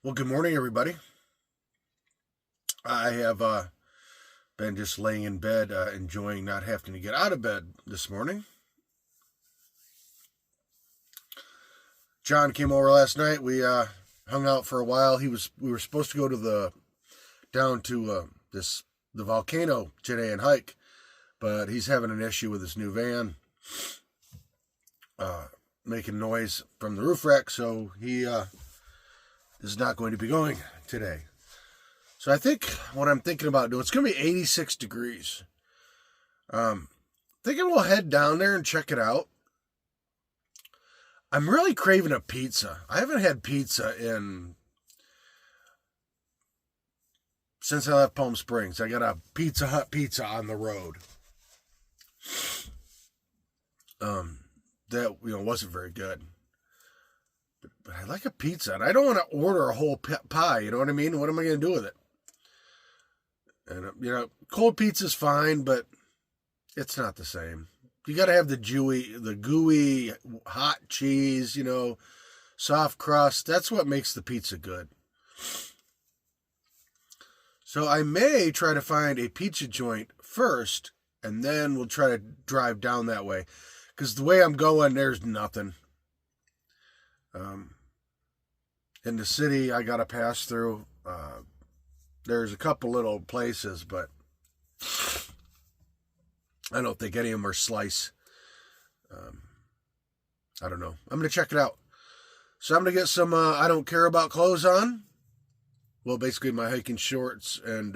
Well, good morning, everybody. I have been just laying in bed, enjoying not having to get out of bed this morning. John came over last night. We hung out for a while. We were supposed to go to down to the volcano today and hike, but he's having an issue with his new van, making noise from the roof rack, so he is not going to be going today. So I think what I'm thinking about doing, it's going to be 86 degrees. Thinking we'll head down there and check it out. I'm really craving a pizza. I haven't had pizza since I left Palm Springs. I got a Pizza Hut pizza on the road. That wasn't very good. But I like a pizza, and I don't want to order a whole pie. You know what I mean? What am I going to do with it? And cold pizza's fine, but it's not the same. You got to have the gooey, hot cheese, soft crust. That's what makes the pizza good. So I may try to find a pizza joint first, and then we'll try to drive down that way. Because the way I'm going, there's nothing. In the city, I got to pass through. There's a couple little places, but I don't think any of them are slice. I don't know. I'm going to check it out. So I'm going to get some I don't care about clothes on. Well, basically my hiking shorts and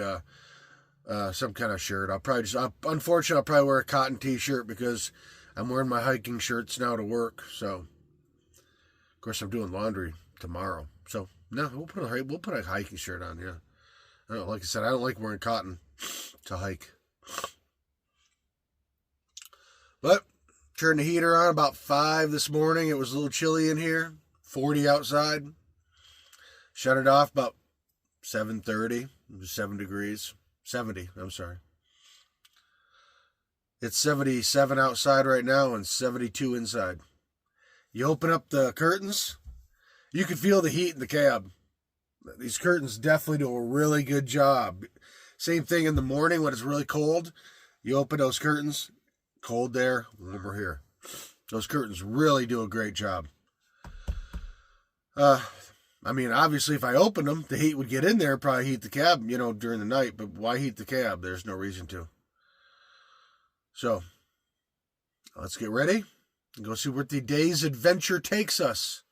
some kind of shirt. Unfortunately, I'll probably wear a cotton t-shirt because I'm wearing my hiking shirts now to work. So, of course, I'm doing laundry tomorrow. So, no, we'll put a hiking shirt on, yeah. Like I said, I don't like wearing cotton to hike. But turned the heater on about 5 this morning. It was a little chilly in here, 40 outside. Shut it off about 7:30. It was 7 degrees. 70, I'm sorry. It's 77 outside right now and 72 inside. You open up the curtains, you can feel the heat in the cab. These curtains definitely do a really good job. Same thing in the morning when it's really cold. You open those curtains, cold there, warmer here. Those curtains really do a great job. Obviously, if I opened them, the heat would get in there, probably heat the cab, during the night. But why heat the cab? There's no reason to. So, let's get ready and go see where the day's adventure takes us.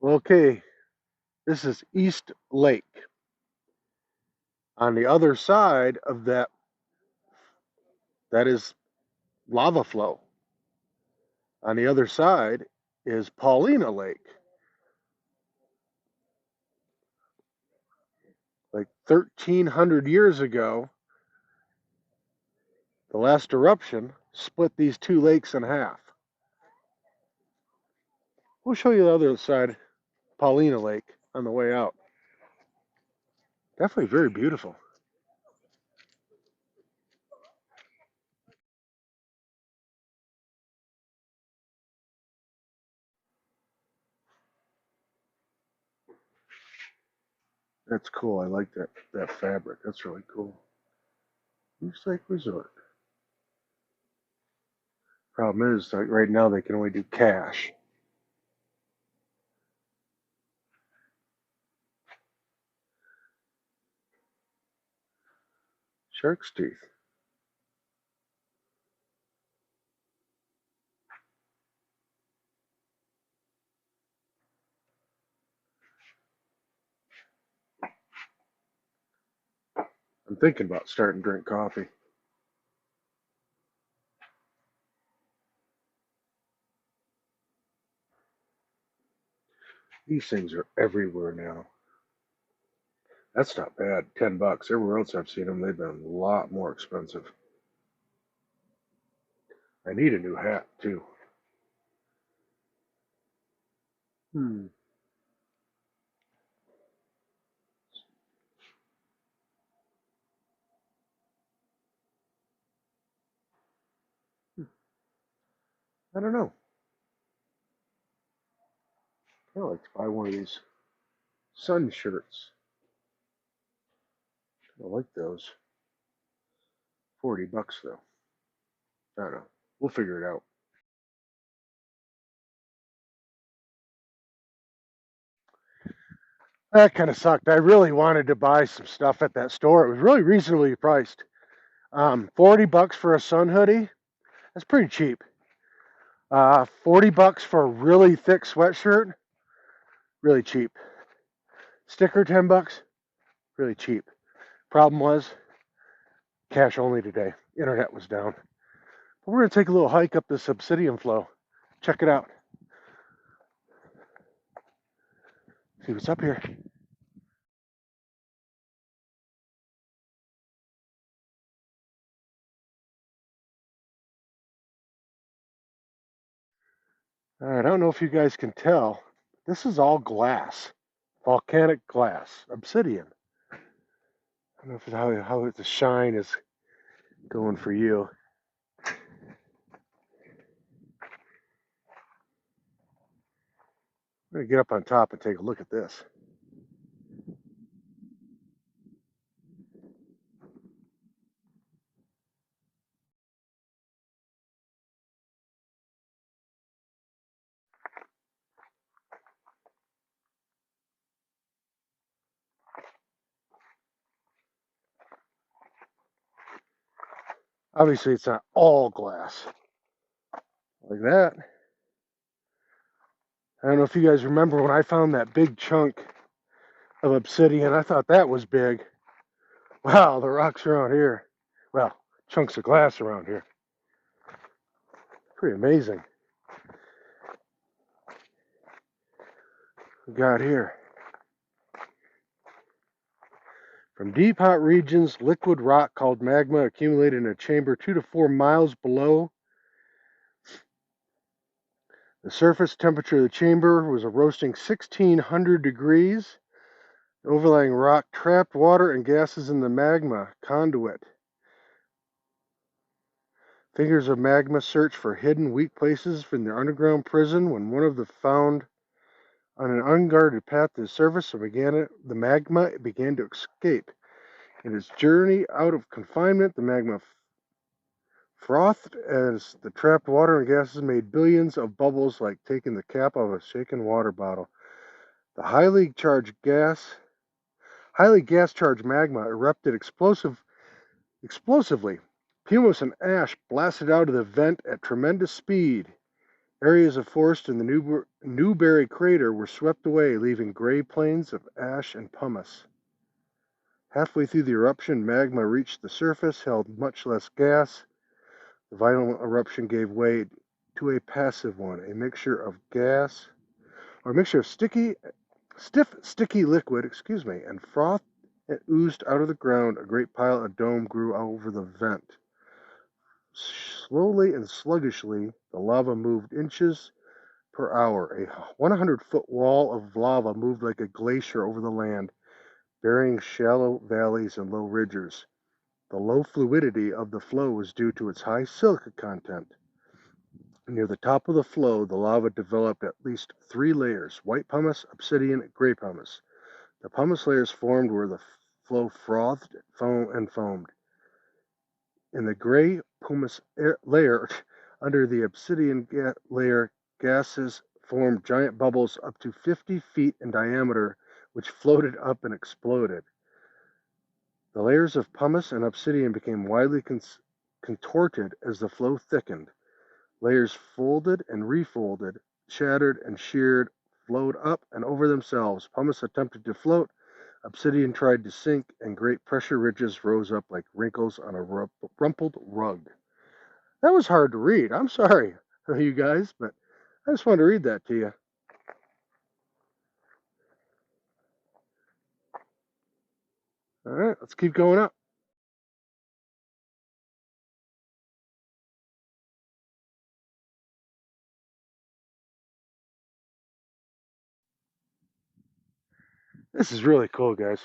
Okay, this is East Lake. On the other side of that is lava flow. On the other side is Paulina Lake. Like 1,300 years ago, the last eruption split these two lakes in half. We'll show you the other side, Paulina Lake, on the way out. Definitely very beautiful. That's cool. I like that fabric. That's really cool. East Lake Resort. Problem is, like right now, they can only do cash. Shark's teeth. I'm thinking about starting to drink coffee. These things are everywhere now. That's not bad. $10. Everywhere else I've seen them, they've been a lot more expensive. I need a new hat too. I don't know. I'd like to buy one of these sun shirts. I like those. $40 though. I don't know. We'll figure it out. That kind of sucked. I really wanted to buy some stuff at that store. It was really reasonably priced. $40 for a sun hoodie. That's pretty cheap. $40 for a really thick sweatshirt. Really cheap. Sticker, $10. Really cheap. Problem was, cash only today. Internet was down. But we're going to take a little hike up this Obsidian flow. Check it out. See what's up here. All right, I don't know if you guys can tell. This is all glass. Volcanic glass. Obsidian. I don't know if how the shine is going for you. I'm going to get up on top and take a look at this. Obviously, it's not all glass. Like that. I don't know if you guys remember when I found that big chunk of obsidian. I thought that was big. Wow, the rocks around here. Well, chunks of glass around here. Pretty amazing. We got here. From deep hot regions, liquid rock called magma accumulated in a chamber 2 to 4 miles below. The surface temperature of the chamber was a roasting 1600 degrees. The overlying rock trapped water and gases in the magma conduit. Figures of magma searched for hidden weak places from their underground prison when one of them found on an unguarded path to the surface, the magma began to escape. In its journey out of confinement, the magma frothed as the trapped water and gases made billions of bubbles like taking the cap of a shaken water bottle. The highly gas-charged magma erupted explosively. Pumice and ash blasted out of the vent at tremendous speed. Areas of forest in the Newberry crater were swept away, leaving gray plains of ash and pumice. Halfway through the eruption, magma reached the surface, held much less gas. The violent eruption gave way to a passive one, a mixture of sticky liquid, and froth oozed out of the ground. A great pile of dome grew over the vent. Slowly and sluggishly, the lava moved inches per hour. A 100-foot wall of lava moved like a glacier over the land, burying shallow valleys and low ridges. The low fluidity of the flow was due to its high silica content. Near the top of the flow, the lava developed at least 3 layers: white pumice, obsidian, and gray pumice. The pumice layers formed where the flow frothed and foamed. In the gray pumice layer, under the obsidian layer, gases formed giant bubbles up to 50 feet in diameter, which floated up and exploded. The layers of pumice and obsidian became widely contorted as the flow thickened. Layers folded and refolded, shattered and sheared, flowed up and over themselves. Pumice attempted to float. Obsidian tried to sink, and great pressure ridges rose up like wrinkles on a rumpled rug. That was hard to read. I'm sorry, you guys, but I just wanted to read that to you. All right, let's keep going up. This is really cool, guys.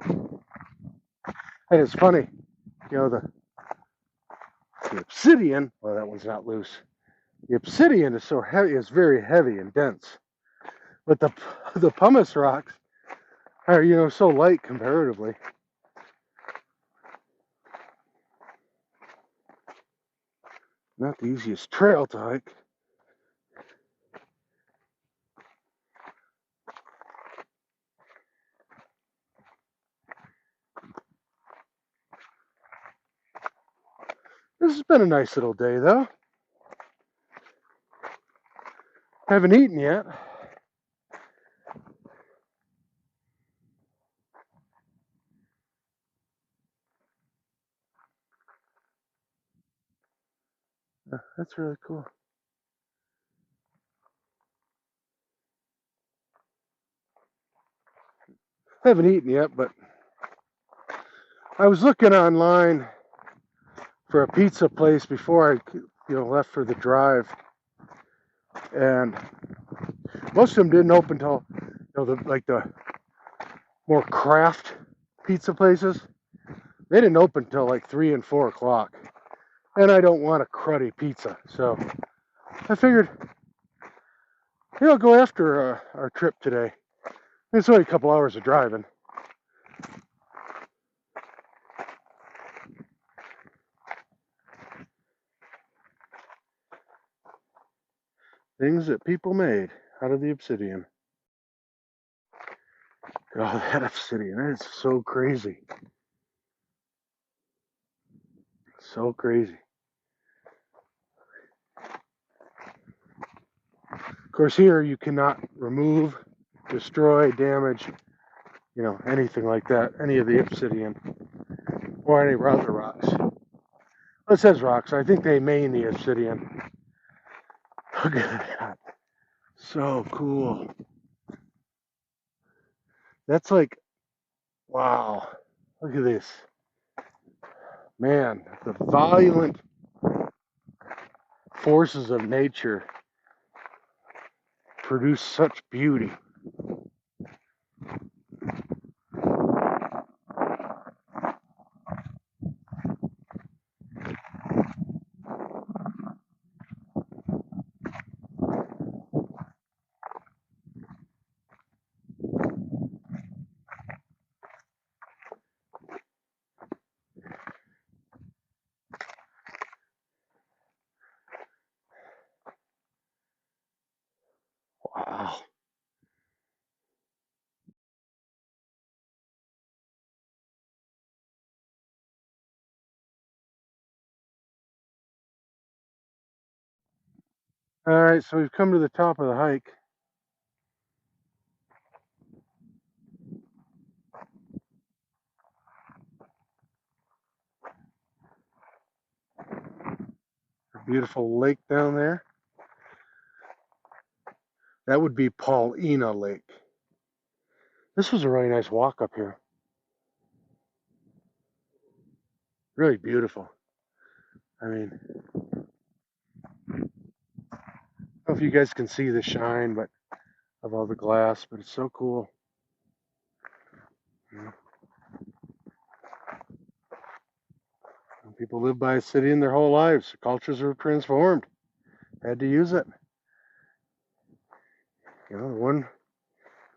And it's funny, you know, the obsidian, well, that one's not loose. The obsidian is so heavy, it's very heavy and dense. But the pumice rocks are, you know, so light comparatively. Not the easiest trail to hike. This has been a nice little day, though. Haven't eaten yet. That's really cool. Haven't eaten yet, but I was looking online for a pizza place before I, left for the drive, and most of them didn't open till, the more craft pizza places. They didn't open till like 3 and 4 o'clock, and I don't want a cruddy pizza, so I figured, I'll go after our trip today. It's only a couple hours of driving. Things that people made out of the obsidian. Oh, that obsidian, that is so crazy. So crazy. Of course, here you cannot remove, destroy, damage, anything like that, any of the obsidian or any other rocks. Well, it says rocks. I think they main the obsidian. Look at that. So cool. That's like, wow. Look at this. Man, the violent forces of nature produce such beauty. Wow. All right, so we've come to the top of the hike. A beautiful lake down there. That would be Paulina Lake. This was a really nice walk up here. Really beautiful. I mean, I don't know if you guys can see the shine, but of all the glass, but it's so cool. People live by obsidian their whole lives. Cultures were transformed. Had to use it. The one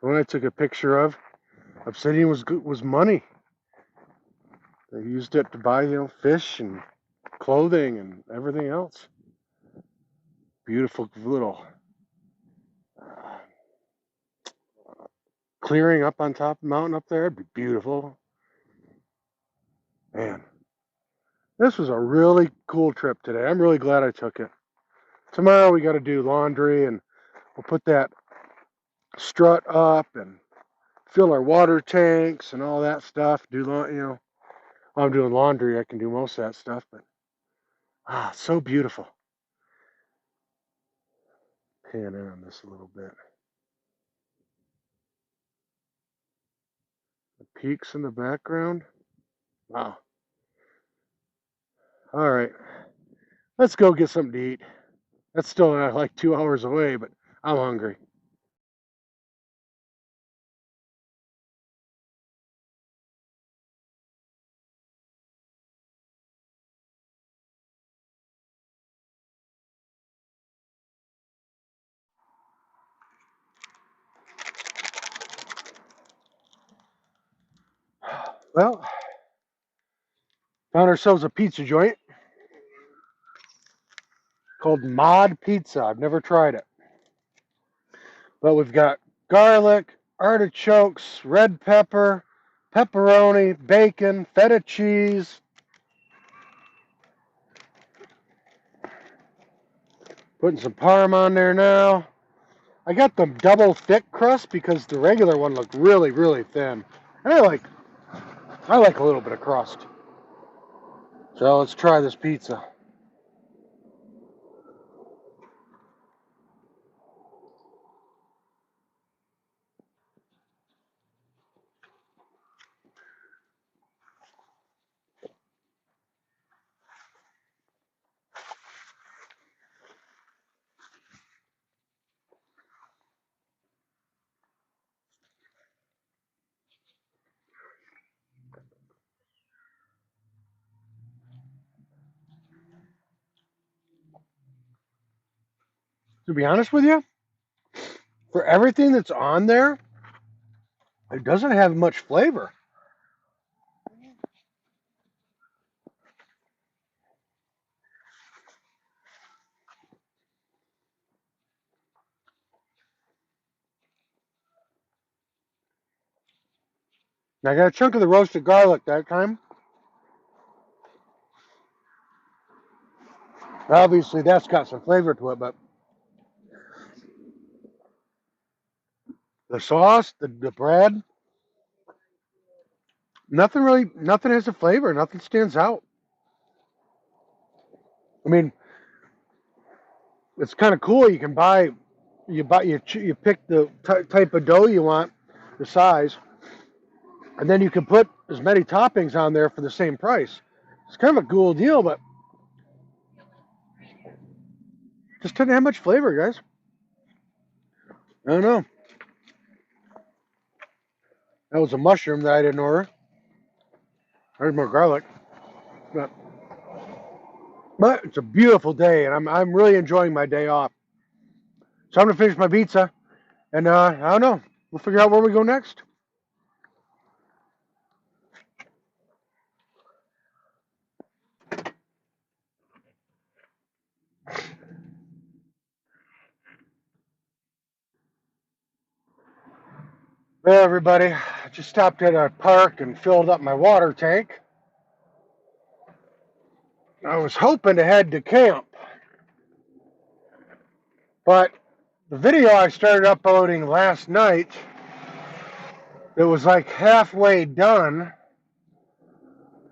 I took a picture of, obsidian was money. They used it to buy, fish and clothing and everything else. Beautiful little clearing up on top of the mountain up there. It'd be beautiful. Man, this was a really cool trip today. I'm really glad I took it. Tomorrow we got to do laundry, and we'll put that strut up and fill our water tanks and all that stuff. Do while I'm doing laundry, I can do most of that stuff. But so beautiful. Pan in on this a little bit. The peaks in the background. Wow. All right, let's go get something to eat. That's still like 2 hours away, but I'm hungry. Well, found ourselves a pizza joint called Mod Pizza. I've never tried it. But we've got garlic, artichokes, red pepper, pepperoni, bacon, feta cheese. Putting some parm on there now. I got the double thick crust because the regular one looked really, really thin. And I like a little bit of crust. So let's try this pizza. To be honest with you, for everything that's on there, it doesn't have much flavor. Now I got a chunk of the roasted garlic that time. Obviously, that's got some flavor to it, but the sauce, the bread, nothing has a flavor. Nothing stands out. I mean, it's kind of cool. You can you pick the type of dough you want, the size, and then you can put as many toppings on there for the same price. It's kind of a cool deal, but just didn't have much flavor, guys. I don't know. That was a mushroom that I didn't order. There's more garlic, but it's a beautiful day, and I'm really enjoying my day off. So I'm gonna finish my pizza, and I don't know. We'll figure out where we go next. Hey everybody, I just stopped at a park and filled up my water tank. I was hoping to head to camp, but the video I started uploading last night, it was like halfway done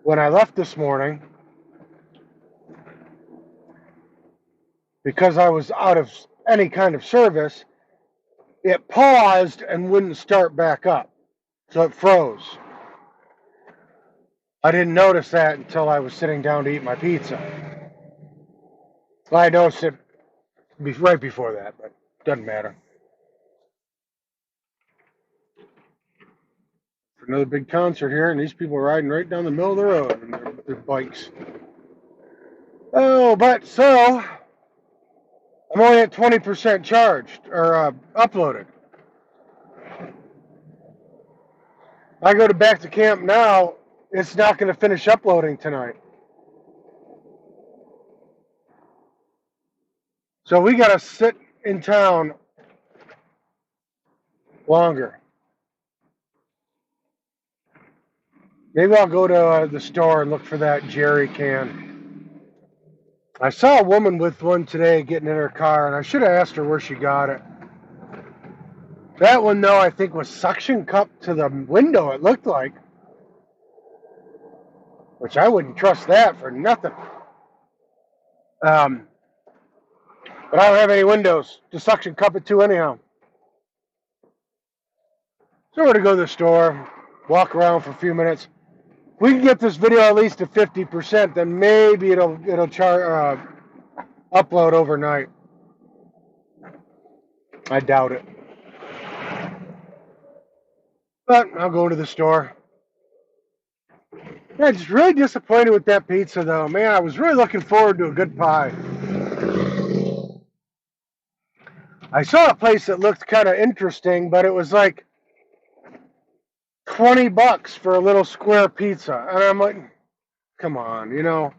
when I left this morning because I was out of any kind of service. It paused and wouldn't start back up, so it froze. I didn't notice that until I was sitting down to eat my pizza. Well, I noticed it right before that, but doesn't matter. Another big concert here, and these people are riding right down the middle of the road in their bikes. Oh, but so I'm only at 20% charged or uploaded. I go back to camp now. It's not going to finish uploading tonight. So we got to sit in town longer. Maybe I'll go to the store and look for that jerry can. I saw a woman with one today getting in her car, and I should have asked her where she got it. That one, though, I think was suction cupped to the window, it looked like. Which I wouldn't trust that for nothing. But I don't have any windows to suction cup it to anyhow. So we're going to go to the store, walk around for a few minutes. If we can get this video at least to 50%, then maybe it'll upload overnight. I doubt it. But I'll go to the store. Yeah, just really disappointed with that pizza, though. Man, I was really looking forward to a good pie. I saw a place that looked kind of interesting, but it was like $20 for a little square pizza. And I'm like, come on, you know.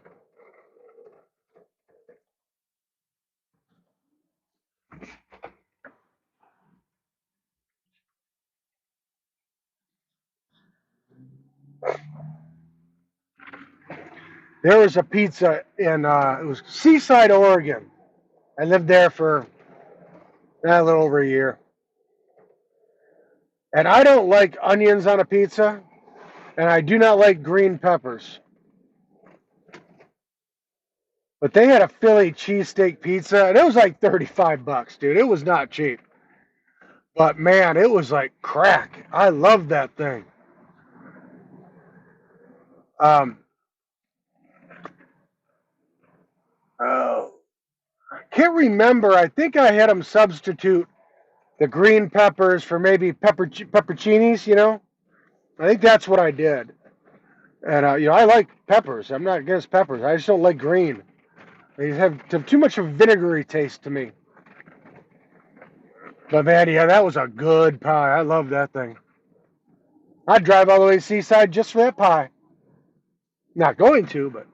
There was a pizza in, it was Seaside, Oregon. I lived there for a little over a year. And I don't like onions on a pizza, and I do not like green peppers. But they had a Philly cheesesteak pizza, and it was like $35, dude. It was not cheap. But man, it was like crack. I loved that thing. Oh, I can't remember. I think I had them substitute the green peppers for maybe pepperoncinis, you know? I think that's what I did. And, you know, I like peppers. I'm not against peppers. I just don't like green. They have too much of a vinegary taste to me. But man, yeah, that was a good pie. I love that thing. I'd drive all the way to Seaside just for that pie. Not going to, but.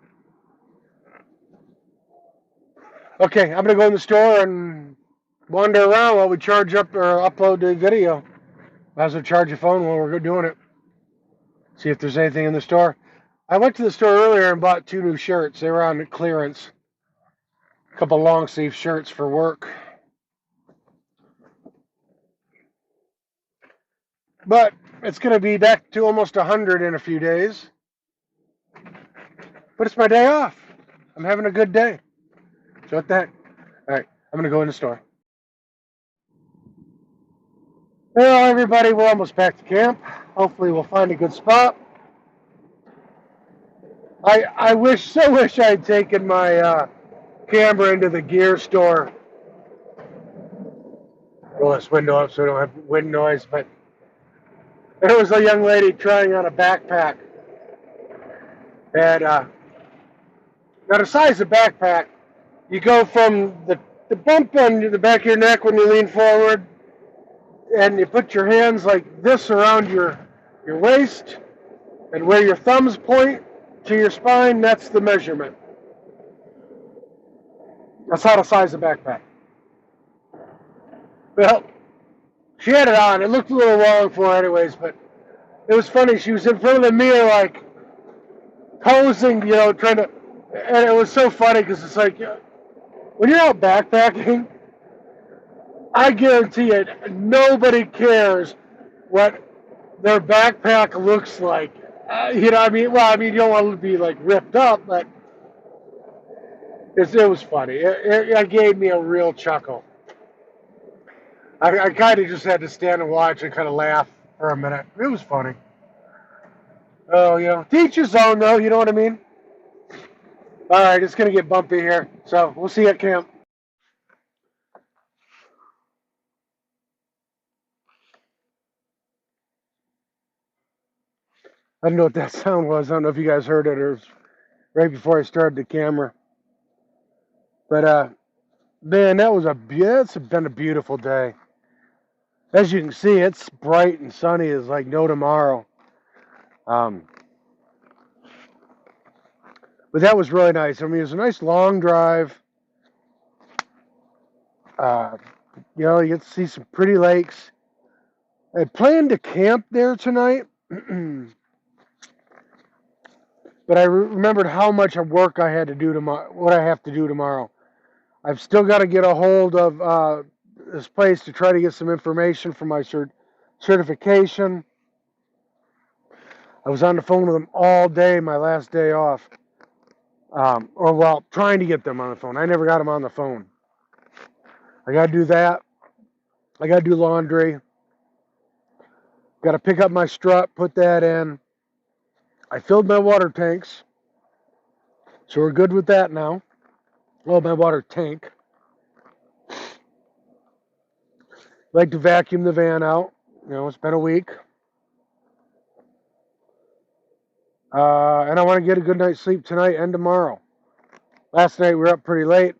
Okay, I'm going to go in the store and wander around while we charge up or upload the video. Might as well charge your phone while we're doing it. See if there's anything in the store. I went to the store earlier and bought 2 new shirts. They were on clearance. A couple long sleeve shirts for work. But it's going to be back to almost 100 in a few days. But it's my day off. I'm having a good day. So what the heck? All right, I'm going to go in the store. Well, everybody, we're almost back to camp. Hopefully we'll find a good spot. I wish I had taken my camera into the gear store. Roll this window up so we don't have wind noise, but there was a young lady trying on a backpack. And now the size of backpack, you go from the bump on the back of your neck when you lean forward, and you put your hands like this around your waist, and where your thumbs point to your spine, that's the measurement. That's how the size of the backpack. Well, she had it on. It looked a little long for her anyways, but it was funny. She was in front of the mirror, like, posing, you know, trying to, and it was so funny because it's like, when you're out backpacking, I guarantee you, nobody cares what their backpack looks like. You know what I mean? Well, I mean, you don't want to be, like, ripped up, but it was funny. It gave me a real chuckle. I kind of just had to stand and watch and kind of laugh for a minute. It was funny. Oh, you know, to each his own, though, you know what I mean? All right, it's going to get bumpy here, so we'll see you at camp. I don't know what that sound was. I don't know if you guys heard it or it was right before I started the camera. But, man, it's been a beautiful day. As you can see, it's bright and sunny. It's like no tomorrow. But that was really nice. I mean, it was a nice long drive. You know, you get to see some pretty lakes. I planned to camp there tonight. But I remembered how much work I had to do tomorrow, what I have to do tomorrow. I've still got to get a hold of this place to try to get some information for my certification. I was on the phone with them all day, my last day off. Trying to get them on the phone. I never got them on the phone. I got to do that. I got to do laundry. Got to pick up my strut, put that in. I filled my water tanks. So we're good with that now. Oh, my water tank. Like to vacuum the van out. It's been a week. And I want to get a good night's sleep tonight and tomorrow. Last night we were up pretty late.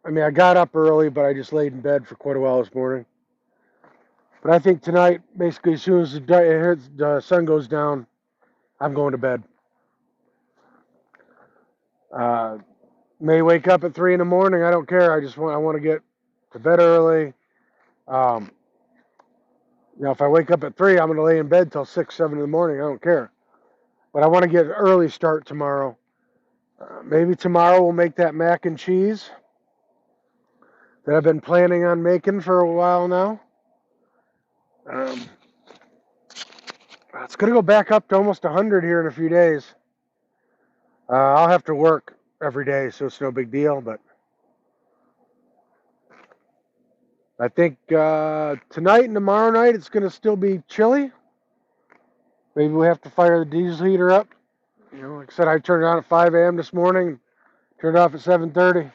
I mean, I got up early, but I just laid in bed for quite a while this morning. But I think tonight, basically, as soon as the sun goes down, I'm going to bed. May wake up at 3 in the morning. I don't care. I want to get to bed early. If I wake up at 3, I'm going to lay in bed till 6, 7 in the morning. I don't care. But I want to get an early start tomorrow. Maybe tomorrow we'll make that mac and cheese that I've been planning on making for a while now. It's going to go back up to almost 100 here in a few days. I'll have to work every day, so it's no big deal. But I think tonight and tomorrow night it's going to still be chilly. Maybe we have to fire the diesel heater up. Like I said, I turned it on at 5 a.m. this morning, turned it off at 7:30.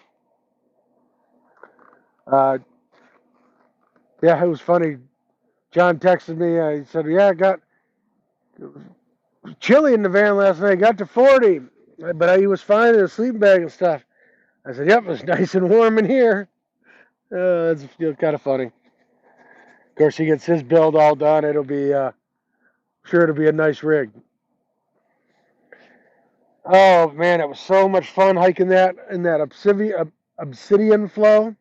Yeah, it was funny. John texted me. He said, "Yeah, it was chilly in the van last night. Got to 40, but he was fine in a sleeping bag and stuff." I said, "Yep, it was nice and warm in here." It's kind of funny. Of course, he gets his build all done. It'll be sure it'll be a nice rig. Oh man, it was so much fun hiking that in that obsidian flow.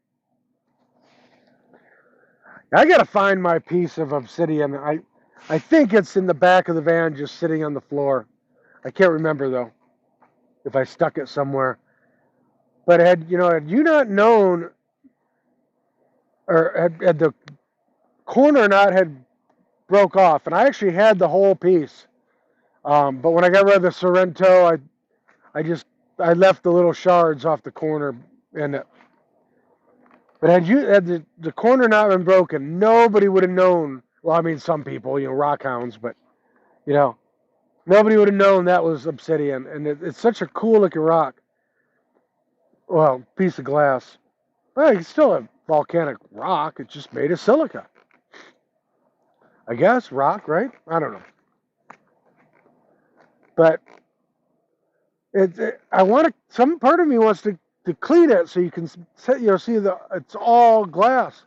I gotta find my piece of obsidian. I think it's in the back of the van, just sitting on the floor. I can't remember though, if I stuck it somewhere. But had you not known, or had the corner not had broke off, and I actually had the whole piece. But when I got rid of the Sorrento, I left the little shards off the corner in it. But had the corner not been broken, nobody would have known. Well, I mean, some people, rock hounds, but nobody would have known that was obsidian. And it's such a cool looking rock. Well, piece of glass. Well, it's still a volcanic rock. It's just made of silica. I guess rock, right? I don't know. But I want to. Some part of me wants to clean it so you can see it's all glass.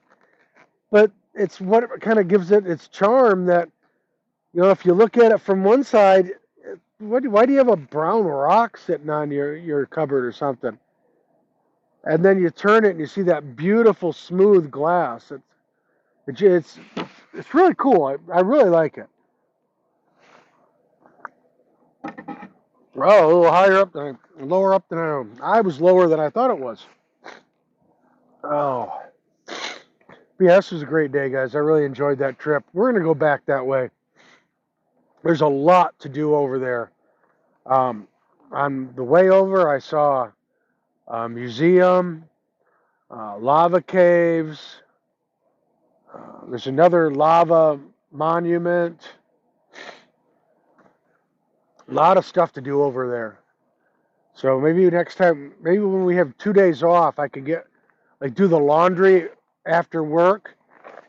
But it's what kind of gives it its charm that, if you look at it from one side, why do you have a brown rock sitting on your cupboard or something? And then you turn it and you see that beautiful smooth glass. It's really cool. I really like it. Oh, a little lower up than I was lower than I thought it was. Oh. Yeah, this was a great day, guys. I really enjoyed that trip. We're going to go back that way. There's a lot to do over there. On the way over, I saw a museum, lava caves. There's another lava monument. A lot of stuff to do over there. So maybe next time, maybe when we have 2 days off, I could do the laundry after work,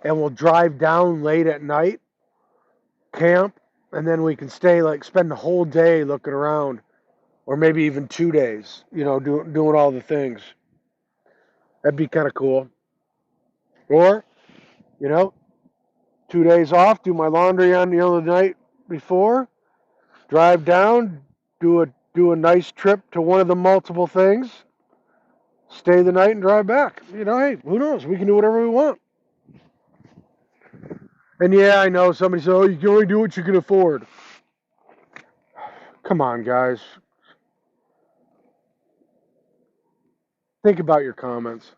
and we'll drive down late at night, camp, and then we can spend the whole day looking around, or maybe even 2 days, doing all the things. That'd be kind of cool. Or, 2 days off, do my laundry on the night before, drive down, do a nice trip to one of the multiple things, stay the night and drive back. Hey, who knows? We can do whatever we want. And yeah, I know somebody said, "Oh, you can only do what you can afford." Come on, guys. Think about your comments.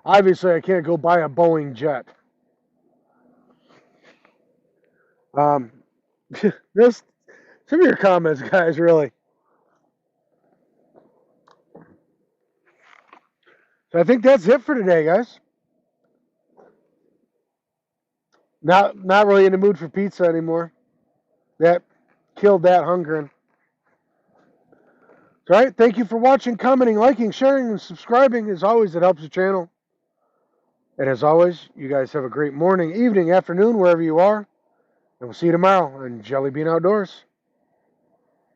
Obviously, I can't go buy a Boeing jet. This some of your comments, guys, really. So I think that's it for today, guys. Not really in the mood for pizza anymore. That killed that hungering. All right, thank you for watching, commenting, liking, sharing, and subscribing. As always, it helps the channel. And as always, you guys have a great morning, evening, afternoon, wherever you are. And we'll see you tomorrow on Jellybean Outdoors.